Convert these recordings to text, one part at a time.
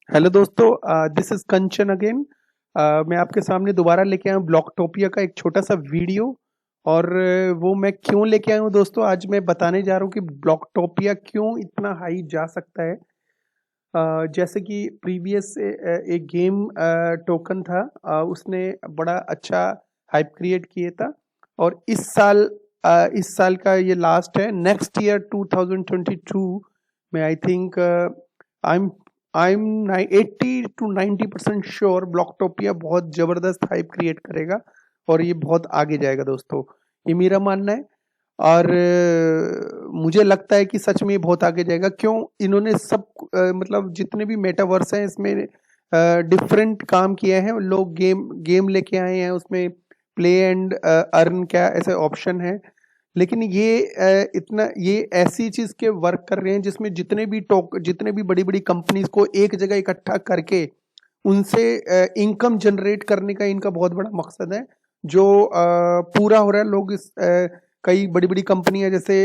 Hello दोस्तों, this is Kanchan again. मैं आपके सामने दोबारा लेके आया हूँ ब्लॉकटोपिया का एक छोटा सा वीडियो। और वो मैं क्यों लेके आया हूँ दोस्तों, आज मैं बताने जा रहा हूँ कि ब्लॉकटोपिया क्यों इतना हाई जा सकता है। जैसे कि प्रीवियस एक गेम टोकन था, उसने बड़ा अच्छा हाइप क्रिएट किया था। और इस साल का ये लास्ट है। नेक्स्ट ईयर 2022 में I think I am I am 80 to 90% sure Blocktopia बहुत जबरदस्त हाइप क्रिएट करेगा और ये बहुत आगे जाएगा दोस्तों। ये मेरा मानना है। और मुझे लगता है कि सच में ये बहुत आगे जाएगा। क्यों? इन्होंने सब मतलब जितने भी मेटावर्स हैं इसमें डिफरेंट काम किए हैं लोग। गेम गेम लेके आए हैं, उसमें प्ले एंड अर्न क्या ऐसे ऑप्शन है। लेकिन ये ऐसी चीज के वर्क कर रहे हैं जिसमें जितने भी बड़ी बड़ी कंपनीज को एक जगह इकट्ठा करके उनसे इनकम जनरेट करने का इनका बहुत बड़ा मकसद है, जो पूरा हो रहा है। लोग कई बड़ी बड़ी कंपनियां जैसे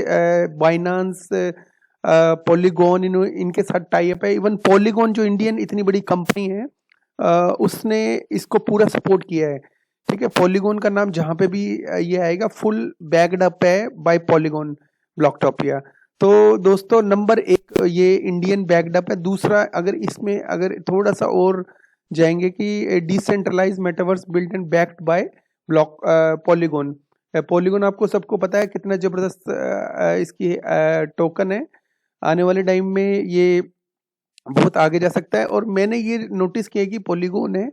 बाइनांस, पॉलीगॉन, इनके साथ टाई अप है। इवन पॉलीगॉन जो इंडियन इतनी बड़ी कंपनी है, उसने इसको पूरा सपोर्ट किया है। ठीक है, पॉलीगॉन का नाम जहां पे भी ये आएगा फुल बैक्ड अप है बाय पॉलीगॉन ब्लॉकटोपिया। तो दोस्तों, नंबर एक ये इंडियन बैक्ड अप है। दूसरा, अगर थोड़ा सा और जाएंगे कि decentralize metaverse built and backed by block Polygon. Polygon आपको सबको पता है कितना जबरदस्त इसकी टोकन है। आने वाले टाइम में ये बहुत आगे जा सकता है। और मैंने ये नोटिस किया कि पॉलीगॉन है,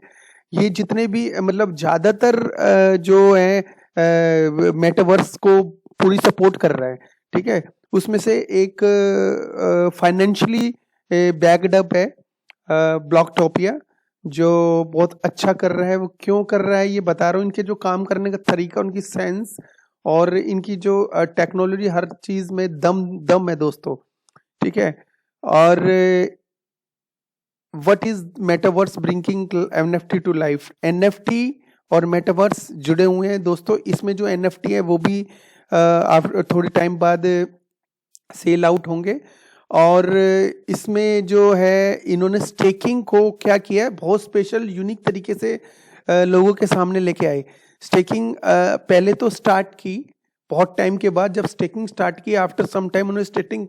ये जितने भी मतलब ज्यादातर जो है मेटावर्स को पूरी सपोर्ट कर रहा है। ठीक है, उसमें से एक फाइनेंशियली बैक्ड अप है ब्लॉकटोपिया, जो बहुत अच्छा कर रहा है। वो क्यों कर रहा है ये बता रहा हूँ। इनके जो काम करने का तरीका, उनकी सेंस और इनकी जो टेक्नोलॉजी, हर चीज में दम दम है दोस्तों। ठीक है। और what is metaverse bringing NFT to life? NFT और मेटावर्स जुड़े हुए हैं दोस्तों। इसमें जो एनएफटी है वो भी थोड़ी टाइम बाद सेल आउट होंगे। और इसमें जो है इन्होंने स्टेकिंग को क्या किया है, बहुत स्पेशल यूनिक तरीके से लोगों के सामने लेके आए। स्टेकिंग पहले तो स्टार्ट की बहुत टाइम के बाद, जब स्टेकिंग स्टार्ट की आफ्टर सम टाइम उन्होंने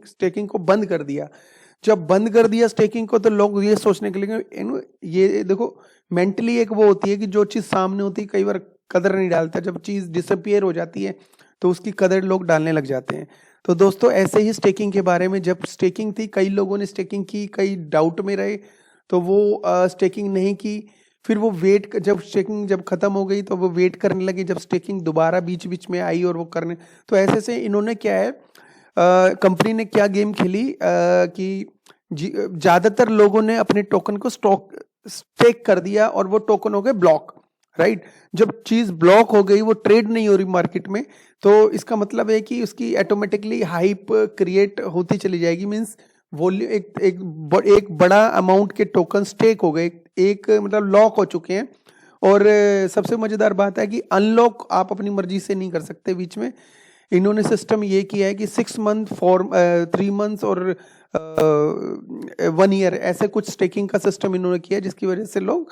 स्टेकिंग को बंद कर दिया। जब बंद कर दिया स्टेकिंग को, तो लोग ये सोचने के लिए, ये देखो, मेंटली एक वो होती है कि जो चीज सामने होती है कई बार कदर नहीं डालता। जब चीज डिसअपियर हो जाती है तो उसकी कदर लोग डालने लग जाते हैं। तो दोस्तों, ऐसे ही स्टेकिंग के बारे में, जब स्टेकिंग थी कई लोगों ने स्टेकिंग की, कई डाउट में रहे तो वो स्टेकिंग नहीं की। फिर वो जब स्टेकिंग जब खत्म हो गई तो वो वेट करने लगे जब स्टेकिंग दोबारा बीच बीच में आई और वो करने। तो ऐसे से इन्होंने क्या है, कंपनी ने क्या गेम खेली कि ज्यादातर लोगों ने अपने टोकन को स्टेक कर दिया और वो टोकन हो गए ब्लॉक। राइट। जब चीज ब्लॉक हो गई, वो ट्रेड नहीं हो रही मार्केट में, तो इसका मतलब है कि उसकी ऑटोमेटिकली हाइप क्रिएट होती चली जाएगी। मींस वॉल्यूम एक बड़ा अमाउंट के टोकन स्टेक हो गए, एक मतलब लॉक हो चुके हैं। और सबसे मजेदार बात है कि अनलॉक आप अपनी मर्जी से नहीं कर सकते बीच में। इन्होंने सिस्टम ये किया है कि 6 मंथ, 3 मंथ्स और 1 ईयर, ऐसे कुछ स्टेकिंग का सिस्टम इन्होंने किया, जिसकी वजह से लोग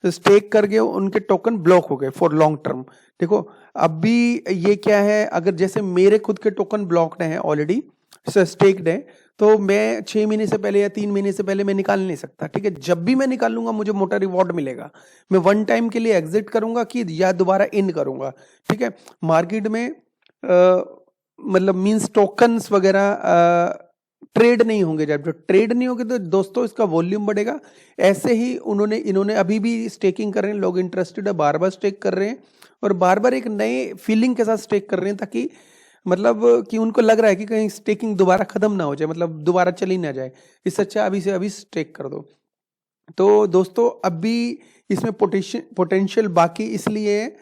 स्टेक करके उनके टोकन ब्लॉक हो गए फॉर लॉन्ग टर्म। देखो, अभी ये क्या है, अगर जैसे मेरे खुद के टोकन ब्लॉक्ड हैं ऑलरेडी, स्टेक्ड है, तो मैं 6 महीने से पहले या 3 महीने से पहले मैं निकाल नहीं सकता। ठीक है, जब भी मैं निकालूंगा मुझे मोटा रिवॉर्ड मिलेगा। मैं वन टाइम के लिए एग्जिट करूंगा कि या दोबारा इन करूंगा। ठीक है। मार्केट में मतलब मींस टोकन्स वगैरह ट्रेड नहीं होंगे। जब ट्रेड नहीं होंगे तो दोस्तों इसका वॉल्यूम बढ़ेगा। ऐसे ही इन्होंने अभी भी स्टेकिंग कर रहे हैं, लोग इंटरेस्टेड है, बार बार स्टेक कर रहे हैं और बार बार एक नए फीलिंग के साथ स्टेक कर रहे हैं, ताकि मतलब कि उनको लग रहा है कि कहीं स्टेकिंग दोबारा खत्म ना हो जाए, मतलब दोबारा चली ना जाए। इससे अच्छा अभी से अभी स्टेक कर दो। तो दोस्तों, अभी इसमें पोटेंशियल बाकी इसलिए है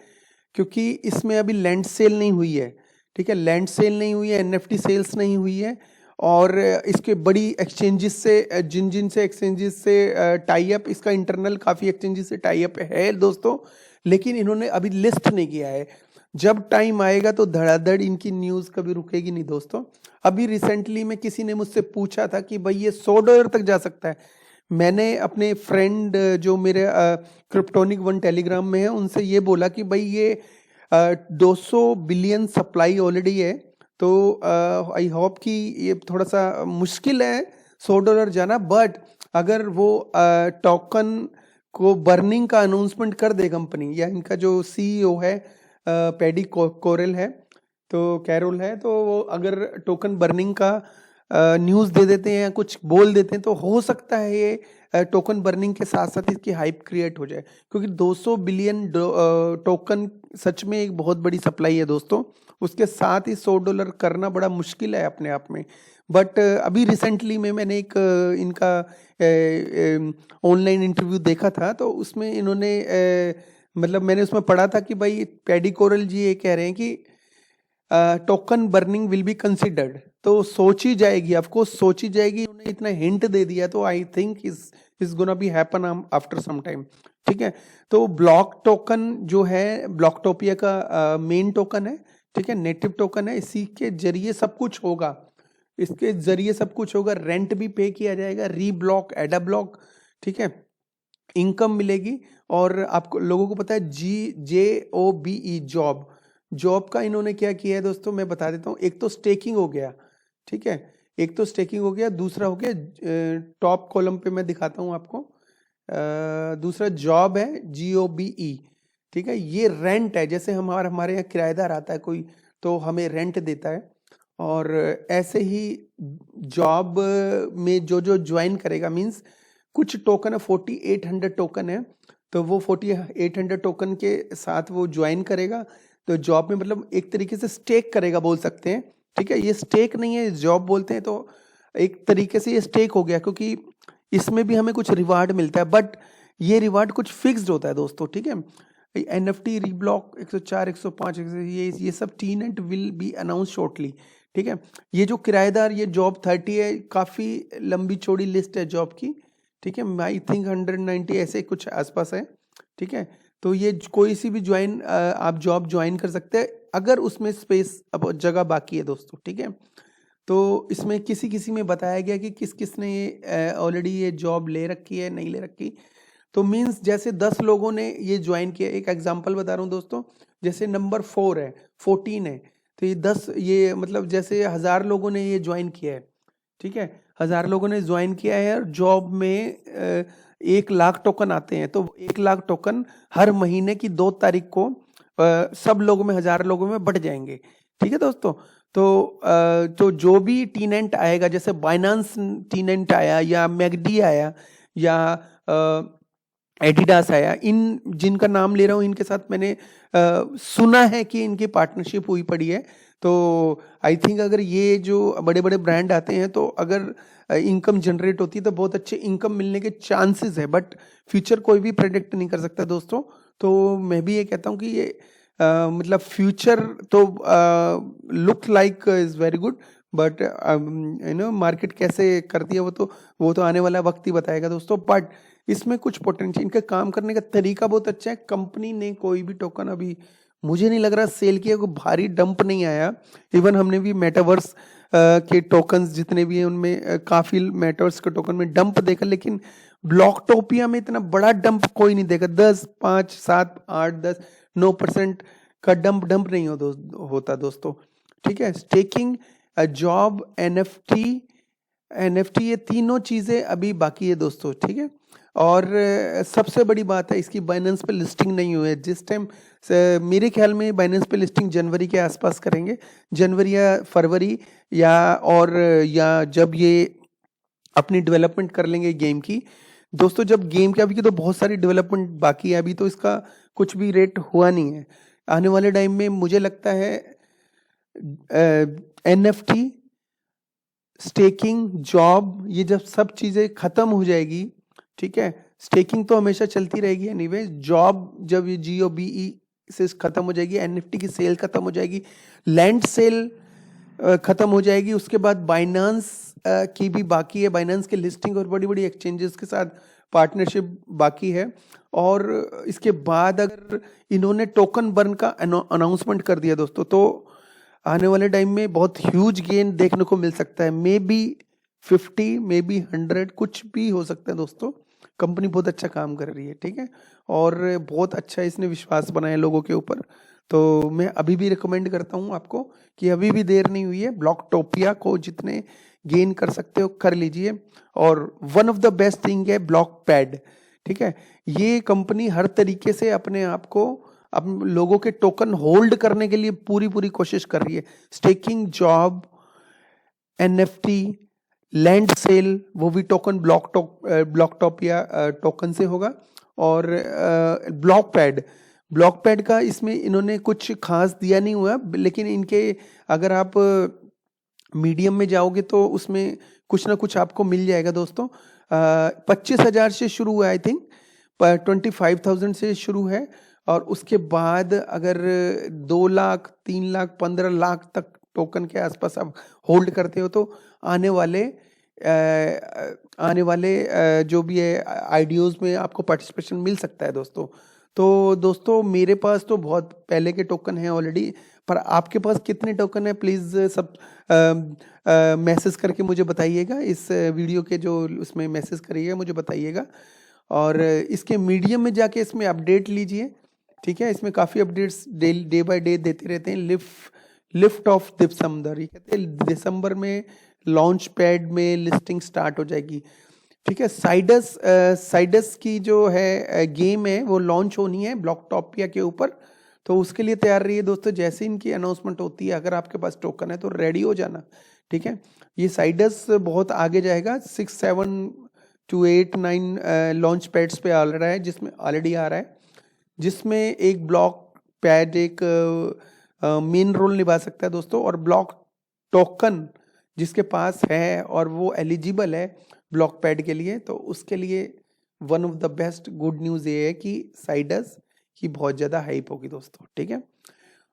क्योंकि इसमें अभी लैंड सेल नहीं हुई है। ठीक है, लैंड सेल नहीं हुई है, एनएफटी सेल्स नहीं हुई है। और इसके बड़ी एक्सचेंजेस से, जिन जिन से एक्सचेंजेस से टाई अप, इसका इंटरनल काफी एक्सचेंजेस से टाई अप है दोस्तों, लेकिन इन्होंने अभी लिस्ट नहीं किया है। जब टाइम आएगा तो धड़ाधड़ इनकी न्यूज कभी रुकेगी नहीं दोस्तों। अभी रिसेंटली में किसी ने मुझसे पूछा था कि भाई ये $100 तक जा सकता है। मैंने अपने फ्रेंड जो मेरे क्रिप्टोनिक वन टेलीग्राम में है उनसे ये बोला कि भाई ये 200 बिलियन सप्लाई ऑलरेडी है, तो आई होप कि ये थोड़ा सा मुश्किल है $100 जाना, बट अगर वो टोकन को बर्निंग का अनाउंसमेंट कर दे कंपनी या इनका जो सीईओ है पैडी कोरेल है, तो कैरोल है, तो वो अगर टोकन बर्निंग का न्यूज़ दे देते हैं या कुछ बोल देते हैं तो हो सकता है ये टोकन बर्निंग के साथ साथ इसकी हाइप क्रिएट हो जाए, क्योंकि 200 बिलियन टोकन सच में एक बहुत बड़ी सप्लाई है दोस्तों। उसके साथ ही $100 करना बड़ा मुश्किल है अपने आप में। बट अभी रिसेंटली में मैंने एक इनका ऑनलाइन इंटरव्यू देखा था, तो उसमें इन्होंने मतलब मैंने उसमें पढ़ा था कि भाई पैडी कोरल जी ये कह रहे हैं कि token burning will be considered, तो सोची जाएगी, ऑफकोर्स सोची जाएगी, उन्हें इतना हिंट दे दिया, तो I think is gonna be happen after some time. ठीक है, तो ब्लॉक टोकन जो है ब्लॉकटोपिया का मेन टोकन है, ठीक है, नेटिव टोकन है, इसी के जरिए सब कुछ होगा, इसके जरिए सब कुछ होगा, रेंट भी पे किया जाएगा, रीब्लॉक, एडा ब्लॉक, ठीक है, इनकम मिलेगी। और आपको लोगों को पता है JOBE जॉब का इन्होंने क्या किया है दोस्तों, मैं बता देता हूँ। एक तो स्टेकिंग हो गया, ठीक है, एक तो स्टेकिंग हो गया, दूसरा हो गया टॉप कॉलम पे मैं दिखाता हूँ आपको, दूसरा जॉब है GOBE, ठीक है, ये रेंट है, जैसे हमारे यहाँ किराएदार आता है कोई तो हमें रेंट देता है, और ऐसे ही जॉब में जो ज्वाइन करेगा, मीन्स कुछ टोकन है, 4800 टोकन है, तो वो 4800 टोकन के साथ वो ज्वाइन करेगा, तो जॉब में मतलब एक तरीके से स्टेक करेगा बोल सकते हैं, ठीक है, ये स्टेक नहीं है, जॉब बोलते हैं, तो एक तरीके से ये स्टेक हो गया, क्योंकि इसमें भी हमें कुछ रिवार्ड मिलता है, बट ये रिवार्ड कुछ फिक्स्ड होता है दोस्तों, ठीक है। NFT रीब्लॉक 104 105 ये सब TNET will be announce shortly, ठीक है। ये जो किराएदार, ये जॉब 30 है, काफ़ी लंबी चौड़ी लिस्ट है जॉब की, ठीक है, आई थिंक 190 ऐसे कुछ आसपास है, ठीक है। तो ये कोई सी भी आप जॉब ज्वाइन कर सकते हैं अगर उसमें स्पेस अब जगह बाकी है दोस्तों, ठीक है। तो इसमें किसी में बताया गया कि किस किस ने ऑलरेडी ये जॉब ले रखी है, नहीं ले रखी, तो मींस जैसे 10 लोगों ने ये ज्वाइन किया, एक एग्जांपल बता रहा हूँ दोस्तों, जैसे नंबर 4 है, 14 है, तो ये 10, ये मतलब जैसे 1000 लोगों ने ये ज्वाइन किया है, ठीक है, 1000 लोगों ने ज्वाइन किया है, और जॉब में 1 लाख टोकन आते हैं, तो 1 लाख टोकन हर महीने की 2 तारीख को सब लोगों में, 1000 लोगों में बढ़ जाएंगे, ठीक है दोस्तों। तो जो भी टीनेंट आएगा, जैसे बाइनांस टीनेंट आया या मैगडी आया या एडिडास आया, इन जिनका नाम ले रहा हूँ, इनके साथ मैंने सुना है कि इनकी पार्टनरशिप हुई पड़ी है, तो आई थिंक अगर ये जो बड़े बड़े ब्रांड आते हैं तो अगर इनकम जनरेट होती है तो बहुत अच्छे इनकम मिलने के चांसेस है, बट फ्यूचर कोई भी प्रेडिक्ट नहीं कर सकता दोस्तों। तो मैं भी ये कहता हूँ कि ये मतलब फ्यूचर तो look like is very good, but market कैसे करती है वो तो आने वाला वक्त ही बताएगा दोस्तों। बट इसमें कुछ पोटेंशियल, इनका काम करने का तरीका बहुत अच्छा है। कंपनी ने कोई भी टोकन अभी मुझे नहीं लग रहा सेल किया, कोई भारी डंप नहीं आया। इवन हमने भी मेटावर्स के टोकन्स जितने भी हैं उनमें काफ़ी मेटावर्स के टोकन में डंप देखा, लेकिन ब्लॉकटोपिया में इतना बड़ा डंप कोई नहीं देखा। 10, 5, 7, 8, 10, 9% का डंप नहीं होता दोस्तों, ठीक है। स्टेकिंग, जॉब, NFT ये तीनों चीज़ें अभी बाकी है दोस्तों, ठीक है। और सबसे बड़ी बात है, इसकी बाइनेंस पे लिस्टिंग नहीं हुई है। जिस टाइम मेरे ख्याल में बाइनेंस पे लिस्टिंग जनवरी के आसपास करेंगे, जनवरी या फरवरी, या जब ये अपनी डेवलपमेंट कर लेंगे गेम की दोस्तों। जब गेम की अभी की तो बहुत सारी डेवलपमेंट बाकी है, अभी तो इसका कुछ भी रेट हुआ नहीं है। आने वाले टाइम में मुझे लगता है NFT, स्टेकिंग, जॉब, ये जब सब चीज़ें खत्म हो जाएगी, ठीक है, स्टेकिंग तो हमेशा चलती रहेगी एनीवे, जॉब जब ये GOBE से खत्म हो जाएगी, NFT की सेल खत्म हो जाएगी, लैंड सेल खत्म हो जाएगी, उसके बाद बाइनांस की भी बाकी है, बाइनांस की लिस्टिंग और बड़ी बड़ी एक्सचेंजेस के साथ पार्टनरशिप बाकी है। और इसके बाद अगर इन्होंने टोकन बर्न का अनाउंसमेंट कर दिया दोस्तों, तो आने वाले टाइम में बहुत ह्यूज गेन देखने को मिल सकता है। मे बी 50 मे बी 100 कुछ भी हो सकता है दोस्तों। कंपनी बहुत अच्छा काम कर रही है, ठीक है, और बहुत अच्छा इसने विश्वास बनाया लोगों के ऊपर। तो मैं अभी भी रिकमेंड करता हूँ आपको कि अभी भी देर नहीं हुई है, ब्लॉकटोपिया को जितने गेन कर सकते हो कर लीजिए। और one of the best thing है ब्लॉकपैड, ठीक है। ये कंपनी हर तरीके से अपने आप को अब लोगों के टोकन होल्ड करने के लिए पूरी पूरी कोशिश कर रही है। Staking job, NFT, land sale, वो भी टोकन ब्लॉकटोपिया टोकन से होगा। और ब्लॉकपैड का इसमें इन्होंने कुछ खास दिया नहीं हुआ, लेकिन इनके अगर आप मीडियम में जाओगे तो उसमें कुछ ना कुछ आपको मिल जाएगा दोस्तों। 25,000 से शुरू हुआ, आई थिंक 25,000 से शुरू है। और उसके बाद अगर 2 लाख, 3 लाख, 15 लाख तक टोकन के आसपास आप होल्ड करते हो तो आने वाले जो भी है आईडीओज में आपको पार्टिसिपेशन मिल सकता है दोस्तों। तो दोस्तों मेरे पास तो बहुत पहले के टोकन हैं ऑलरेडी, पर आपके पास कितने टोकन है प्लीज़ सब मैसेज करके मुझे बताइएगा। इस वीडियो के जो उसमें मैसेज करिएगा मुझे बताइएगा। और इसके मीडियम में जाके इसमें अपडेट लीजिए, ठीक है। इसमें काफ़ी अपडेट्स डे बाय डे देते रहते हैं। लिफ्ट ऑफ दिसंबर, ये कहते हैं दिसंबर में लॉन्च पैड में लिस्टिंग स्टार्ट हो जाएगी, ठीक है। साइडस की जो है गेम है वो लॉन्च होनी है ब्लॉकटोपिया के ऊपर, तो उसके लिए तैयार रहिए दोस्तों। जैसे इनकी अनाउंसमेंट होती है, अगर आपके पास टोकन है तो रेडी हो जाना, ठीक है। ये साइडस बहुत आगे जाएगा, 6, 7 to 8, 9 लॉन्च पैड्स पे आ रहा है, जिसमें ऑलरेडी आ रहा है, जिसमें एक ब्लॉक पैड एक मेन रोल निभा सकता है दोस्तों। और ब्लॉक टोकन जिसके पास है और वो एलिजिबल है ब्लॉक पैड के लिए, तो उसके लिए one of the best good news ये है कि साइडस की बहुत ज़्यादा हाइप होगी दोस्तों, ठीक है।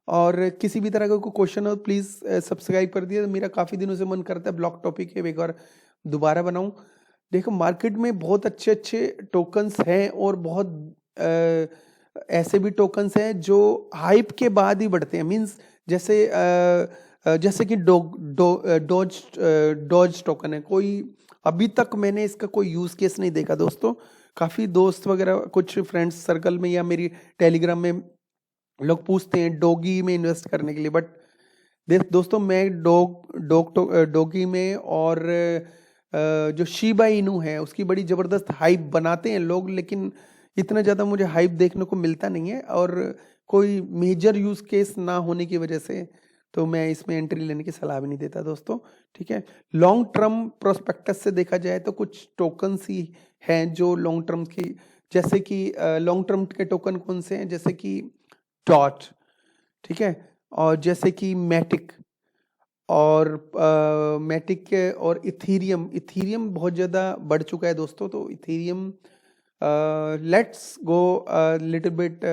और किसी भी तरह का कोई क्वेश्चन हो प्लीज़ सब्सक्राइब कर दिए। मेरा काफ़ी दिनों से मन करता है ब्लॉक टॉपिक के एक बार दोबारा बनाऊं। देखो मार्केट में बहुत अच्छे अच्छे टोकन्स हैं और बहुत ऐसे भी टोकन्स हैं जो हाइप के बाद ही बढ़ते हैं। मींस जैसे कि डॉज टोकन है, कोई अभी तक मैंने इसका कोई यूज़ केस नहीं देखा दोस्तों। काफ़ी दोस्त वगैरह कुछ फ्रेंड्स सर्कल में या मेरी टेलीग्राम में लोग पूछते हैं डॉगी में इन्वेस्ट करने के लिए, बट दोस्तों मैं डॉगी में और जो शिबा इनू है उसकी बड़ी ज़बरदस्त हाइप बनाते हैं लोग, लेकिन इतना ज़्यादा मुझे हाइप देखने को मिलता नहीं है। और कोई मेजर यूज़ केस ना होने की वजह से तो मैं इसमें एंट्री लेने की सलाह भी नहीं देता दोस्तों, ठीक है। लॉन्ग टर्म प्रोस्पेक्टस से देखा जाए तो कुछ टोकन्स ही हैं जो लॉन्ग टर्म की, जैसे कि लॉन्ग टर्म के टोकन कौन से हैं, जैसे कि डॉट, ठीक है, और जैसे कि मैटिक और इथीरियम बहुत ज़्यादा बढ़ चुका है दोस्तों। तो Ethereum let's go little bit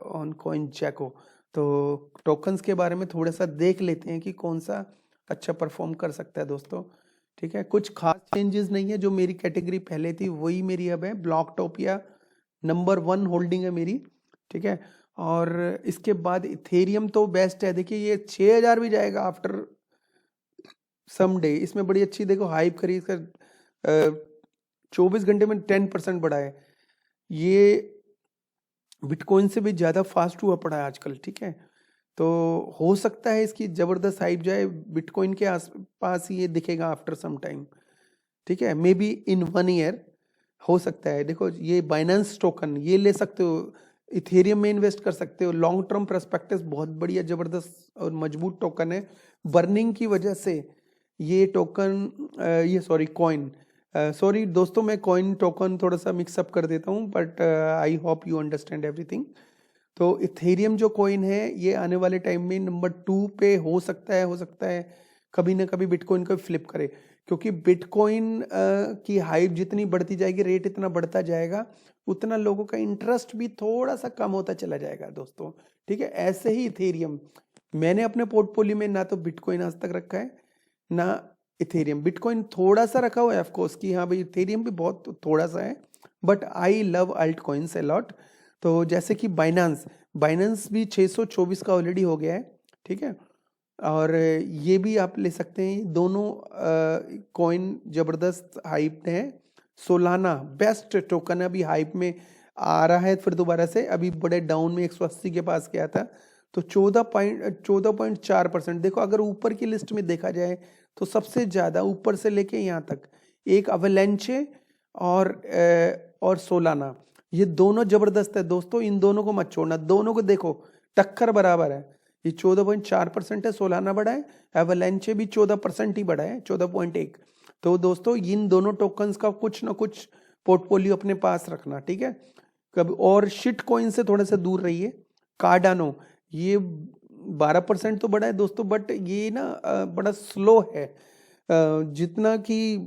on CoinGecko। तो टोकन्स के बारे में थोड़ा सा देख लेते हैं कि कौन सा अच्छा परफॉर्म कर सकता है दोस्तों, ठीक है। कुछ खास चेंजेस नहीं है, जो मेरी कैटेगरी पहले थी वही मेरी अब है। ब्लॉकटोपिया नंबर 1 होल्डिंग है मेरी, ठीक है। और इसके बाद इथेरियम तो बेस्ट है। देखिए ये 6,000 भी जाएगा आफ्टर सम डे। इसमें बड़ी अच्छी देखो हाइप खरीद कर 24 घंटे में 10% बढ़ा है। ये बिटकॉइन से भी ज़्यादा फास्ट हुआ पड़ा है आजकल, ठीक है। तो हो सकता है इसकी ज़बरदस्त हाइप जाए, बिटकॉइन के आसपास ही ये दिखेगा आफ्टर सम टाइम, ठीक है। मे बी इन 1 ईयर हो सकता है। देखो ये बाइनेंस टोकन ये ले सकते हो, इथेरियम में इन्वेस्ट कर सकते हो। लॉन्ग टर्म पर्सपेक्टिव बहुत बढ़िया ज़बरदस्त और मजबूत टोकन है। बर्निंग की वजह से ये कॉइन सॉरी दोस्तों, मैं कॉइन टोकन थोड़ा सा मिक्सअप कर देता हूँ, but I hope you understand everything. तो इथेरियम जो कॉइन है ये आने वाले टाइम में नंबर 2 पे हो सकता है कभी ना कभी बिटकॉइन को फ्लिप करे, क्योंकि बिटकॉइन की हाइप जितनी बढ़ती जाएगी, रेट इतना बढ़ता जाएगा, उतना लोगों का इंटरेस्ट भी थोड़ा सा कम होता चला जाएगा दोस्तों, ठीक है। ऐसे ही इथेरियम, मैंने अपने पोर्टफोलियो में ना तो बिटकॉइन आज तक रखा है ना इथेरियम। बिटकॉइन थोड़ा सा रखा हुआ है ऑफकोर्स कि हाँ भाई इथेरियम भी बहुत थोड़ा सा है, but I love alt coins a lot. तो जैसे कि बाइनेंस भी 624 का ऑलरेडी हो गया है, ठीक है। और ये भी आप ले सकते हैं। दोनों कॉइन जबरदस्त हाइप है। सोलाना बेस्ट टोकन है, अभी हाइप में आ रहा है फिर दोबारा से, अभी बड़े डाउन में 180 के पास गया था। तो 14.4%। देखो अगर ऊपर की लिस्ट में देखा जाए तो सबसे ज्यादा ऊपर से लेके यहाँ तक एक अवलेंचे और सोलाना, ये दोनों जबरदस्त है दोस्तों। इन दोनों को मत छोड़ना, दोनों को देखो टक्कर बराबर है। ये 14.4% है, सोलाना बढ़ा है, एवलेंचे भी 14% ही बढ़ा है, 14.1। तो दोस्तों इन दोनों टोकन्स का कुछ ना कुछ पोर्टफोलियो अपने पास रखना, ठीक है। कभी और शिट कॉइन से थोड़े से दूर रहिए। कार्डानो ये 12% तो बढ़ा है दोस्तों, बट ये ना बड़ा स्लो है। जितना कि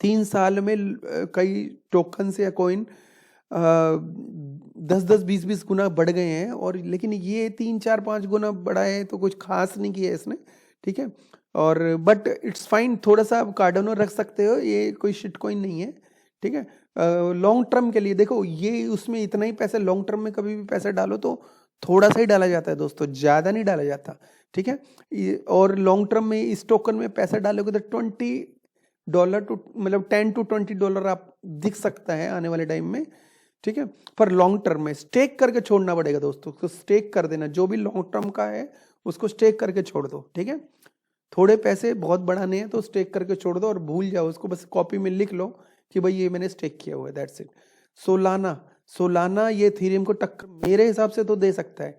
3 साल में कई टोकन या कॉइन 10-10, 20-20 गुना बढ़ गए हैं, और लेकिन ये 3-4-5 गुना बढ़ा है तो कुछ खास नहीं किया है इसने, ठीक है। और बट इट्स फाइन, थोड़ा सा आप कार्डानो रख सकते हो, ये कोई शिट कॉइन नहीं है, ठीक है। लॉन्ग टर्म के लिए देखो, ये उसमें इतना ही पैसा, लॉन्ग टर्म में कभी भी पैसा डालो तो थोड़ा सा ही डाला जाता है दोस्तों, ज्यादा नहीं डाला जाता, ठीक है। और लॉन्ग टर्म में इस टोकन में पैसा डालोगे तो $20 टू मतलब $10 to $20 आप दिख सकता है आने वाले टाइम में, ठीक है। पर लॉन्ग टर्म में स्टेक करके छोड़ना पड़ेगा दोस्तों, तो स्टेक कर देना, जो भी लॉन्ग टर्म का है उसको स्टेक करके छोड़ दो, ठीक है। थोड़े पैसे बहुत बढ़ाने हैं तो स्टेक करके छोड़ दो और भूल जाओ उसको, बस कॉपी में लिख लो कि भाई ये मैंने स्टेक किया हुआ है, दैट्स इट। सोलाना ये इथेरियम को टक्कर मेरे हिसाब से तो दे सकता है,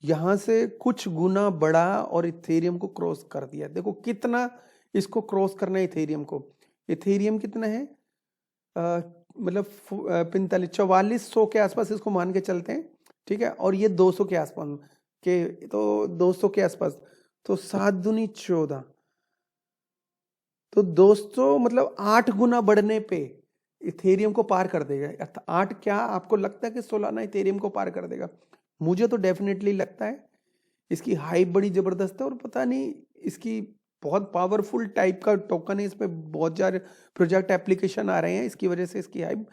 यहां से कुछ गुना बढ़ा और इथेरियम को क्रॉस कर दिया। देखो कितना इसको क्रॉस करना है इथेरियम को। इथेरियम कितना है, मतलब 4500-4400 के आसपास इसको मान के चलते हैं, ठीक है। और ये 200 के आसपास के, तो 200 के आसपास, तो 7 दूनी 14, तो दोस्तों मतलब 8 गुना बढ़ने पे इथेरियम को पार कर देगा। 8 क्या आपको लगता है कि सोलाना इथेरियम को पार कर देगा? मुझे तो डेफिनेटली लगता है। इसकी हाइप बड़ी जबरदस्त है, और पता नहीं इसकी बहुत पावरफुल टाइप का टोकन है, इसमें बहुत सारे प्रोजेक्ट एप्लीकेशन आ रहे हैं, इसकी वजह से इसकी हाइप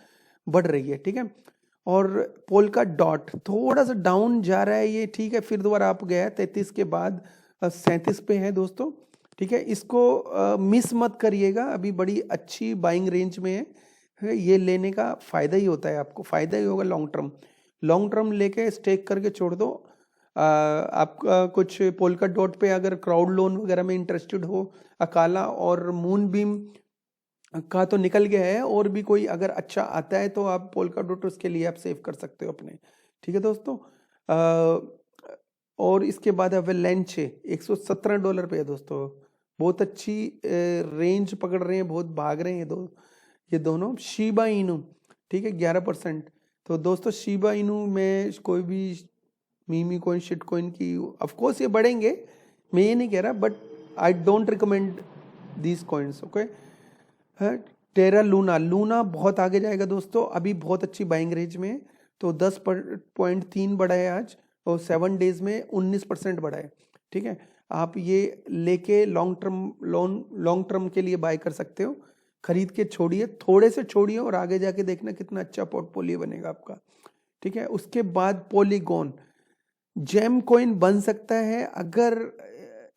बढ़ रही है, ठीक है। और पोल्का डॉट थोड़ा सा डाउन जा रहा है ये, ठीक है, फिर दोबारा अप गया 33 के बाद 37 पे है दोस्तों, ठीक है। इसको मिस मत करिएगा, अभी बड़ी अच्छी बाइंग रेंज में है। ये लेने का फायदा ही होता है, आपको फायदा ही होगा लॉन्ग टर्म लेके स्टेक करके छोड़ दो। आपका कुछ पोल्का डॉट पे अगर क्राउड लोन वगैरह में इंटरेस्टेड हो, अकाला और मून बीम का तो निकल गया है, और भी कोई अगर अच्छा आता है तो आप पोल्का डॉट उसके लिए आप सेव कर सकते हो अपने, ठीक है दोस्तों। और इसके बाद अवलांचे $117 पे है दोस्तों, बहुत अच्छी रेंज पकड़ रहे हैं, बहुत भाग रहे हैं ये दोनों। शिबा इनू, ठीक है, 11%। तो दोस्तों शिबा इनू में कोई भी मीमी कॉइन शिट कॉइन की, ऑफ कोर्स ये बढ़ेंगे, मैं ये नहीं कह रहा, but I don't recommend these coins, okay. Terra Luna बहुत आगे जाएगा दोस्तों, अभी बहुत अच्छी बाइंग रेंज में है, तो 10.3 बढ़ा है आज, और 7 डेज में 19% बढ़ा है, ठीक है। आप ये लेके लॉन्ग टर्म के लिए बाय कर सकते हो। खरीद के छोड़िए, थोड़े से छोड़िए, और आगे जाके देखना कितना अच्छा पोर्टफोलियो बनेगा आपका, ठीक है। उसके बाद पॉलीगॉन जेम कॉइन बन सकता है, अगर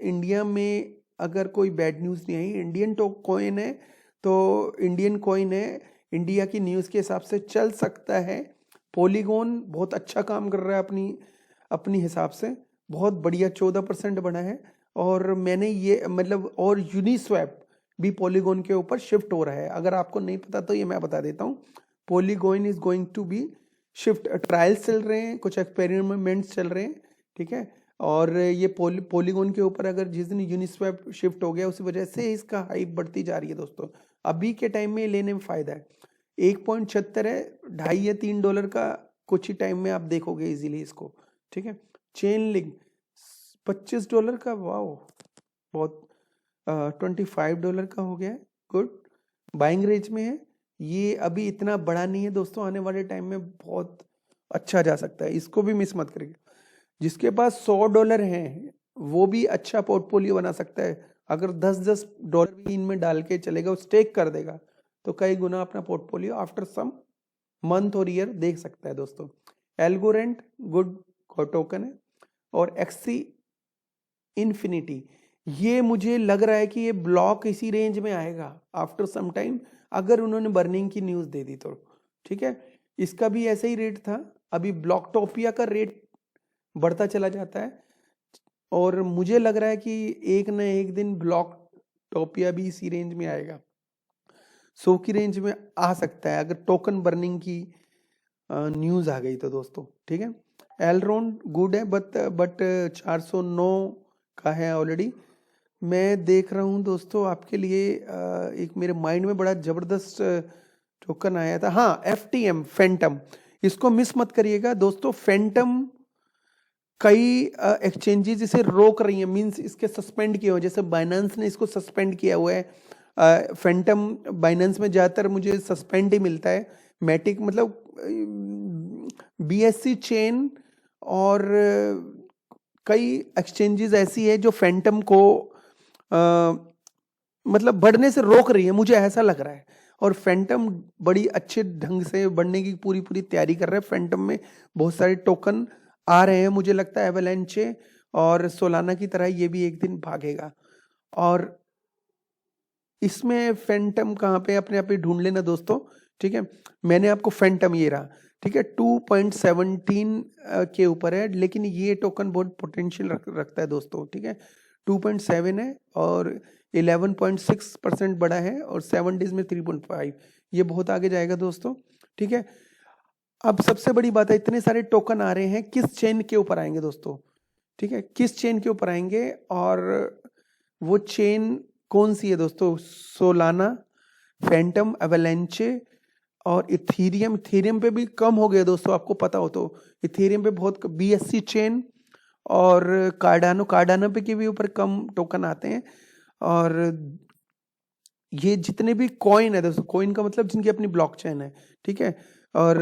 इंडिया में अगर कोई बैड न्यूज़ नहीं आई। इंडियन कॉइन है, तो इंडियन कॉइन है, इंडिया की न्यूज़ के हिसाब से चल सकता है। पॉलीगॉन बहुत अच्छा काम कर रहा है अपनी हिसाब से, बहुत बढ़िया 14% बना है। और मैंने ये मतलब, और यूनिस्वैप भी पॉलीगॉन के ऊपर शिफ्ट हो रहा है, अगर आपको नहीं पता तो ये मैं बता देता हूँ। Polygon is going to be shift, trials चल रहे हैं, कुछ एक्सपेरिमेंट्स चल रहे हैं, ठीक है। और ये पॉलीगॉन के ऊपर अगर जिस दिन यूनिस्वैप शिफ्ट हो गया, उसी वजह से इसका हाइप बढ़ती जा रही है दोस्तों। अभी के टाइम में लेने में फायदा है। 1.76 है, $2.5 या $3 का कुछ ही टाइम में आप देखोगे इजीली इसको, ठीक है। चेन लिंक $25 का, वाओ, बहुत $25 का हो गया है, गुड बाइंग रेंज में है। ये अभी इतना बड़ा नहीं है दोस्तों, आने वाले टाइम में बहुत अच्छा जा सकता है, इसको भी मिस मत करिएगा। जिसके पास $100 हैं वो भी अच्छा पोर्टफोलियो बना सकता है, अगर $10 भी इनमें डाल के चलेगा, स्टेक कर देगा, तो कई गुना अपना पोर्टफोलियो आफ्टर सम मंथ और ईयर देख सकता है दोस्तों। एल्गोरेंट गुड टोकन है, और इन्फिनिटी, ये मुझे लग रहा है कि ये ब्लॉक इसी रेंज में आएगा आफ्टर सम टाइम, अगर उन्होंने बर्निंग की न्यूज़ दे दी तो। ठीक है, इसका भी ऐसे ही रेट था। अभी ब्लॉकटोपिया का रेट बढ़ता चला जाता है और मुझे लग रहा है कि एक न एक दिन ब्लॉकटोपिया भी इसी रेंज में आएगा, 100 की रेंज में आ सकता है अगर टोकन बर्निंग की न्यूज़ आ गई तो दोस्तों। ठीक है, एलरोन गुड है बट 409 का है ऑलरेडी। मैं देख रहा हूँ दोस्तों आपके लिए एक मेरे माइंड में बड़ा ज़बरदस्त टोकन आया था, हाँ FTM फैंटम, इसको मिस मत करिएगा दोस्तों। फैंटम कई एक्सचेंजेस इसे रोक रही हैं, मींस इसके सस्पेंड किए हुए, जैसे बाइनेंस ने इसको सस्पेंड किया हुआ है। फैंटम बाइनेंस में ज़्यादातर मुझे सस्पेंड ही मिलता है। मैटिक मतलब BSC चेन और कई एक्सचेंजेस ऐसी है जो फैंटम को मतलब बढ़ने से रोक रही है, मुझे ऐसा लग रहा है। और फैंटम बड़ी अच्छे ढंग से बढ़ने की पूरी तैयारी कर रहा है। फैंटम में बहुत सारे टोकन आ रहे हैं, मुझे लगता है एवलांचे और सोलाना की तरह ये भी एक दिन भागेगा। और इसमें फैंटम कहाँ पे, अपने आप ही ढूंढ लेना दोस्तों। ठीक है, मैंने आपको फैंटम ये रहा, ठीक है 2.17 के ऊपर है, लेकिन ये टोकन बहुत पोटेंशियल रखता है दोस्तों। ठीक है, 2.7 है और 11.6% बढ़ा है और 7 डेज में 3.5, ये बहुत आगे जाएगा दोस्तों। ठीक है, अब सबसे बड़ी बात है, इतने सारे टोकन आ रहे हैं, किस चेन के ऊपर आएंगे दोस्तों। ठीक है, किस चेन के ऊपर आएंगे और वो चेन कौन सी है दोस्तों। सोलाना, फैंटम, एवलांचे और इथेरियम। इथेरियम पे भी कम हो गया दोस्तों, आपको पता हो तो। इथेरियम पे बहुत, BSC चेन और कार्डानो पे के भी ऊपर कम टोकन आते हैं। और ये जितने भी कॉइन है दोस्तों, कॉइन का मतलब जिनकी अपनी ब्लॉकचेन है, ठीक है, और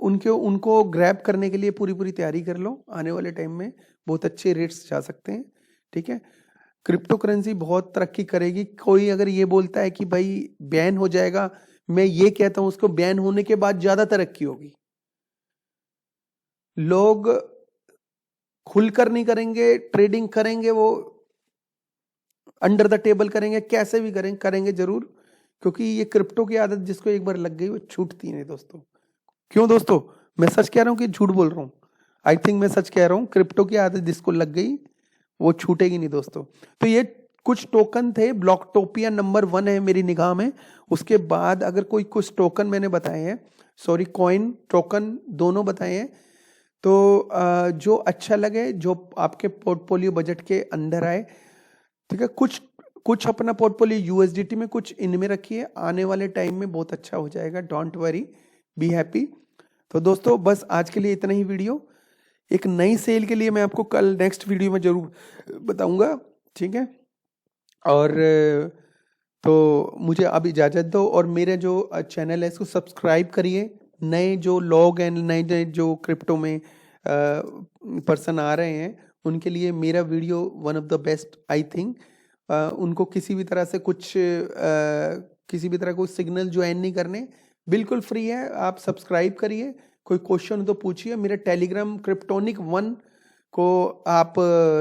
उनको ग्रैब करने के लिए पूरी तैयारी कर लो, आने वाले टाइम में बहुत अच्छे रेट्स जा सकते हैं। ठीक है, क्रिप्टो करेंसी बहुत तरक्की करेगी। कोई अगर ये बोलता है कि भाई बैन हो जाएगा, मैं ये कहता हूं उसको बैन होने के बाद ज्यादा तरक्की होगी। लोग खुलकर नहीं करेंगे, ट्रेडिंग करेंगे वो अंडर द टेबल करेंगे, कैसे भी करेंगे जरूर, क्योंकि ये क्रिप्टो की आदत जिसको एक बार लग गई वो छूटती नहीं दोस्तों। क्यों दोस्तों, मैं सच कह रहा हूं कि झूठ बोल रहा हूं? आई थिंक मैं सच कह रहा हूं, क्रिप्टो की आदत जिसको लग गई वो छूटेगी नहीं दोस्तों। तो ये कुछ टोकन थे, ब्लॉकटोपिया नंबर 1 है मेरी निगाह में। उसके बाद अगर कोई कुछ टोकन मैंने बताए हैं, सॉरी कॉइन टोकन दोनों बताए हैं, तो जो अच्छा लगे, जो आपके पोर्टफोलियो बजट के अंदर आए, ठीक है, कुछ अपना पोर्टफोलियो USDT में, कुछ इनमें रखिए, आने वाले टाइम में बहुत अच्छा हो जाएगा। Don't worry, be happy. तो दोस्तों बस आज के लिए इतना ही वीडियो। एक नई सेल के लिए मैं आपको कल नेक्स्ट वीडियो में जरूर बताऊंगा, ठीक है। और तो मुझे अब इजाज़त दो, और मेरे जो चैनल है इसको सब्सक्राइब करिए। नए जो लोग हैं, नए जो क्रिप्टो में पर्सन आ रहे हैं, उनके लिए मेरा video one of the best I think. उनको किसी भी तरह से किसी भी तरह कोई सिग्नल ज्वाइन नहीं करने, बिल्कुल फ्री है। आप सब्सक्राइब करिए, कोई क्वेश्चन हो तो पूछिए। मेरे टेलीग्राम क्रिप्टोनिक 1 को आप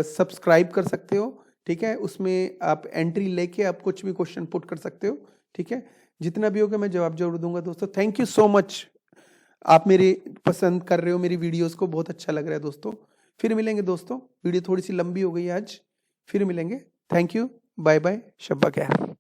सब्सक्राइब कर सकते हो, ठीक है। उसमें आप एंट्री लेके आप कुछ भी क्वेश्चन पुट कर सकते हो, ठीक है। जितना भी होगा मैं जवाब जरूर दूंगा दोस्तों। थैंक यू सो मच, आप मेरे पसंद कर रहे हो मेरी वीडियोस को, बहुत अच्छा लग रहा है दोस्तों। फिर मिलेंगे दोस्तों, वीडियो थोड़ी सी लंबी हो गई आज, फिर मिलेंगे। थैंक यू, बाय बाय, शब्बा खैर।